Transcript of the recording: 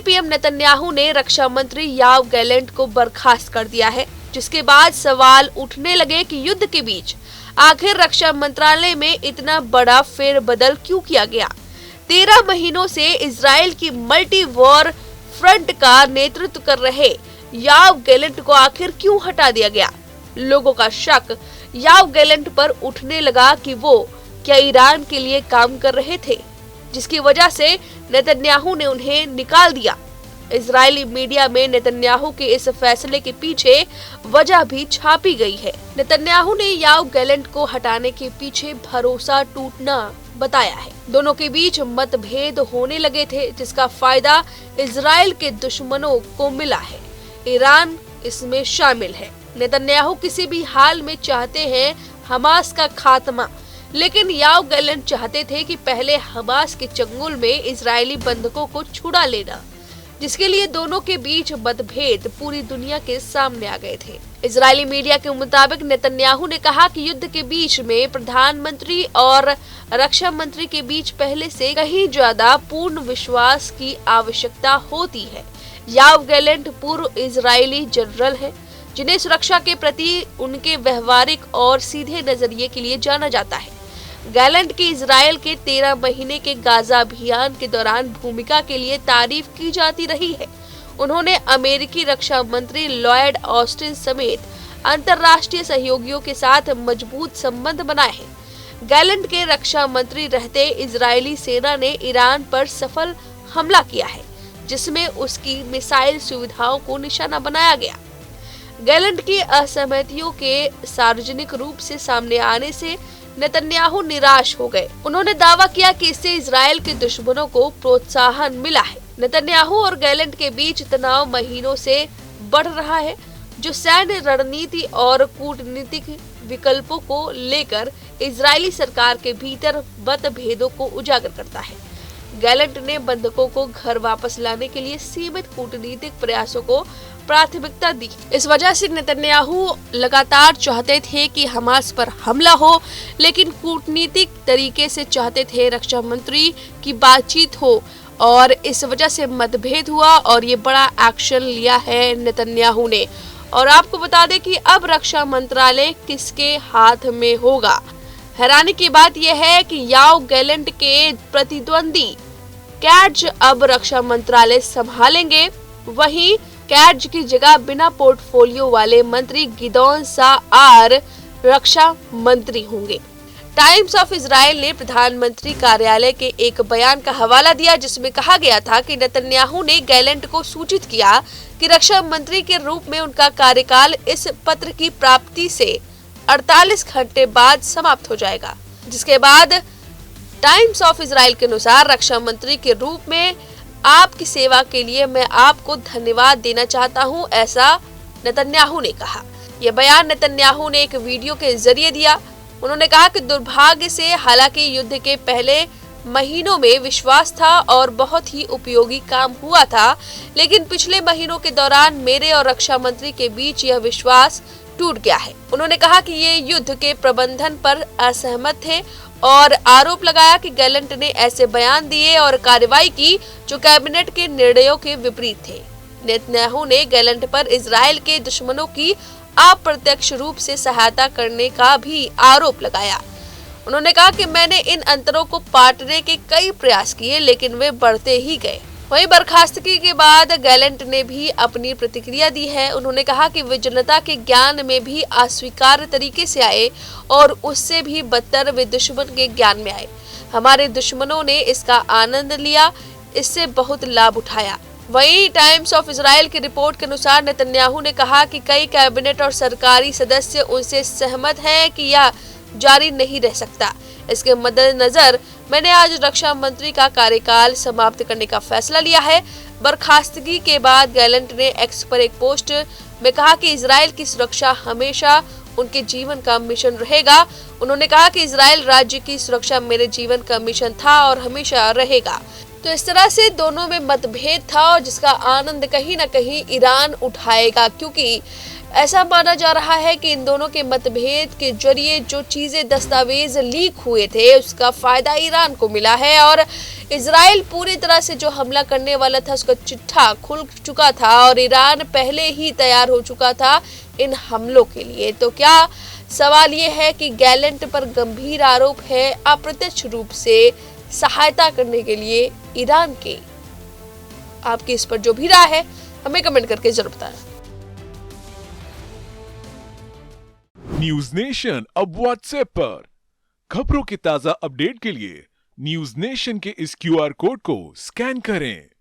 PM Netanyahu ने रक्षा मंत्री Yoav Gallant को बर्खास्त कर दिया है, जिसके बाद सवाल उठने लगे कि युद्ध के बीच आखिर रक्षा मंत्रालय में इतना बड़ा फेरबदल क्यों किया गया। 13 महीनों से इजराइल की मल्टी वॉर फ्रंट का नेतृत्व कर रहे योआव गैलेंट को आखिर क्यों हटा दिया गया। लोगों का शक योआव गैलेंट पर उठने लगा कि वो क्या ईरान के लिए काम कर रहे थे, जिसकी वजह से नेतन्याहू ने उन्हें निकाल दिया। इजरायली मीडिया में नेतन्याहू के इस फैसले के पीछे वजह भी छापी गई है। नेतन्याहू ने योआव गैलेंट को हटाने के पीछे भरोसा टूटना बताया है। दोनों के बीच मतभेद होने लगे थे, जिसका फायदा इजराइल के दुश्मनों को मिला है। ईरान इसमें शामिल है। नेतन्याहू किसी भी हाल में चाहते हैं हमास का खात्मा, लेकिन योआव गैलेंट चाहते थे कि पहले हमास के चंगुल में इजरायली बंधकों को छुड़ा लेना, जिसके लिए दोनों के बीच मतभेद पूरी दुनिया के सामने आ गए थे। इजरायली मीडिया के मुताबिक नेतन्याहू ने कहा कि युद्ध के बीच में प्रधानमंत्री और रक्षा मंत्री के बीच पहले से कहीं ज्यादा पूर्ण विश्वास की आवश्यकता होती है। योआव गैलेंट पूर्व इजरायली जनरल है, जिन्हें सुरक्षा के प्रति उनके व्यवहारिक और सीधे नजरिए के लिए जाना जाता है। गैलेंट की इजराइल के 13 महीने के गाजा अभियान के दौरान भूमिका के लिए तारीफ की जाती रही है। उन्होंने अमेरिकी रक्षा मंत्री लॉयड ऑस्टिन समेत अंतर्राष्ट्रीय सहयोगियों के साथ मजबूत संबंध बनाए हैं। गैलेंट के रक्षा मंत्री रहते इजरायली सेना ने ईरान पर सफल हमला किया है, जिसमें उसकी मिसाइल सुविधाओं को निशाना बनाया गया। गैलेंट की असहमतियों के सार्वजनिक रूप से सामने आने से नेतन्याहू निराश हो गए। उन्होंने दावा किया कि इससे इजराइल के दुश्मनों को प्रोत्साहन मिला है। नेतन्याहू और गैलेंट के बीच तनाव महीनों से बढ़ रहा है, जो सैन्य रणनीति और कूटनीतिक विकल्पों को लेकर इजरायली सरकार के भीतर मतभेदों को उजागर करता है। गैलेंट ने बंधकों को घर वापस लाने के लिए सीमित कूटनीतिक प्रयासों को प्राथमिकता दी। इस वजह से नेतन्याहू लगातार चाहते थे कि हमास पर हमला हो, लेकिन कूटनीतिक तरीके से चाहते थे रक्षा मंत्री की बातचीत हो, और इस वजह से मतभेद हुआ और ये बड़ा एक्शन लिया है नेतन्याहू ने। और आपको बता दें कि अब रक्षा मंत्रालय किसके हाथ में होगा। हैरानी की बात यह है कि योआव गैलेंट के प्रतिद्वंदी कैट्ज अब रक्षा मंत्रालय संभालेंगे। वहीं कैट्ज की जगह बिना पोर्टफोलियो वाले मंत्री गिदोन साआर रक्षा मंत्री होंगे। टाइम्स ऑफ इजराइल ने प्रधानमंत्री कार्यालय के एक बयान का हवाला दिया, जिसमें कहा गया था कि नेतन्याहू ने गैलेंट को सूचित किया कि रक्षा मंत्री के रूप में उनका कार्यकाल इस पत्र की प्राप्ति से 48 घंटे बाद समाप्त हो जाएगा। जिसके बाद टाइम्स ऑफ इजराइल के अनुसार रक्षा मंत्री के रूप में आपकी सेवा के लिए मैं आपको धन्यवाद देना चाहता हूं, ऐसा नेतन्याहू ने कहा। यह बयान नेतन्याहू ने एक वीडियो के जरिए दिया। उन्होंने कहा कि दुर्भाग्य से हालांकि युद्ध के पहले महीनों में विश्वास था और बहुत ही उपयोगी काम हुआ था, लेकिन पिछले महीनों के दौरान मेरे और रक्षा मंत्री के बीच यह विश्वास टूट गया है। उन्होंने कहा कि ये युद्ध के प्रबंधन पर असहमत थे और आरोप लगाया कि गैलेंट ने ऐसे बयान दिए और कार्रवाई की जो कैबिनेट के निर्णयों के विपरीत थे। नेतन्याहू ने गैलेंट पर इजराइल के दुश्मनों की अप्रत्यक्ष रूप से सहायता करने का भी आरोप लगाया। उन्होंने कहा कि मैंने इन अंतरों को पाटने के कई प्रयास किए, लेकिन वे बढ़ते ही गए। वहीं बर्खास्तगी के बाद गैलेंट ने भी अपनी प्रतिक्रिया दी है। उन्होंने कहा कि वे जनता के ज्ञान में भी अस्वीकार्य तरीके से आए और उससे भी बदतर वे दुश्मन के ज्ञान में आए। हमारे दुश्मनों ने इसका आनंद लिया, इससे बहुत लाभ उठाया। वहीं टाइम्स ऑफ इजराइल की रिपोर्ट के अनुसार नेतन्याहू ने कहा कि कई कैबिनेट और सरकारी सदस्य उनसे सहमत हैं कि यह जारी नहीं रह सकता। इसके मद्देनजर मैंने आज रक्षा मंत्री का कार्यकाल समाप्त करने का फैसला लिया है। बर्खास्तगी के बाद गैलेंट ने एक्स पर एक पोस्ट में कहा कि इजराइल की सुरक्षा हमेशा उनके जीवन का मिशन रहेगा। उन्होंने कहा कि इजराइल राज्य की सुरक्षा मेरे जीवन का मिशन था और हमेशा रहेगा। तो इस तरह से दोनों में मतभेद था और जिसका आनंद कहीं ना कहीं ईरान उठाएगा, क्योंकि ऐसा माना जा रहा है कि इन दोनों के मतभेद के जरिए जो चीजें दस्तावेज लीक हुए थे उसका फायदा ईरान को मिला है और इजराइल पूरी तरह से जो हमला करने वाला था उसका चिट्ठा खुल चुका था और ईरान पहले ही तैयार हो चुका था इन हमलों के लिए। तो क्या सवाल ये है कि गैलेंट पर गंभीर आरोप है अप्रत्यक्ष रूप से सहायता करने के लिए ईरान के। आपकी इस पर जो भी राय है हमें कमेंट करके जरूर बताएं। न्यूज नेशन अब व्हाट्सएप पर खबरों के ताजा अपडेट के लिए न्यूज नेशन के इस QR कोड को स्कैन करें